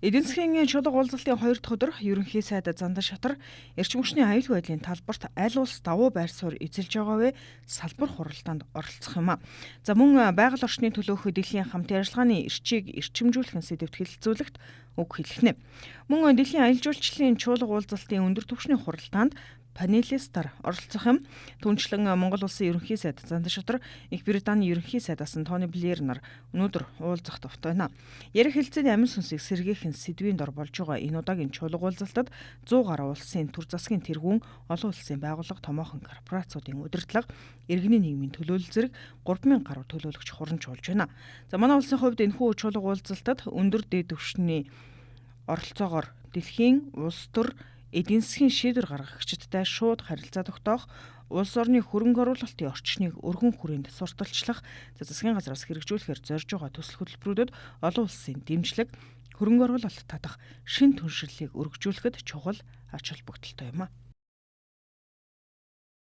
Эдийн засгийн чулга уулзалтын 2 дахь өдөр ерөнхий сайд Зандан Шатар эрчим хүчний аюулгүй байдлын талбарт аль улс давуу байр суурь эзэлж байгаа вэ? Салбар хуралдаанд оролцох юм а. За мөн байгаль орчны төлөөх дэлхийн хамтын ажиллагааны эрчийг эрчимжүүлэх сэдвт хэлэлцүүлэгт үг хэлхнэ. Мөн дэлхийн аялал жуулчлалын чуулга уулзалтын өндөр түвшний хуралдаанд панелистаар оролцох юм. Түүнчлэн Монгол улсын ерөнхий сайд Зандан Шатар, Их Британий ерөнхий сайд асан Тони Блэр нар өнөөдөр уулзах тавтай байна. Ярих хэлцээний амин сүнсийг сэргээхэн сэдвийн дор болж байгаа энэ удаагийн чуулга уулзалтад 100 гаруй улсын төр засгийн тэргүүн, олон улсын байгууллага, томоохон корпорациудын удирдлага, иргэний нийгмийн төлөөлөл зэрэг 3000 гаруй төлөөлөгч хуранч болж байна. За манай улсын хувьд энэхүү чуулга уулзалтад өндөр дээд түвшний оролцоогоор дэлхийн улс төр эдийн засгийн шийдвэр гаргагчдтай шууд харилцаа тогтоох, улс орны хөрөнгө оруулалтын орчныг өргөн хүрээнд сурталчлах, засгийн газраас хэрэгжүүлэхээр зорж байгаа төсөл хөтөлбөрүүдэд олон улсын дэмжлэг, хөрөнгө оруулалт татах шин түншлэлийг өргөжүүлэхэд чухал ач холбогдолтой юм а.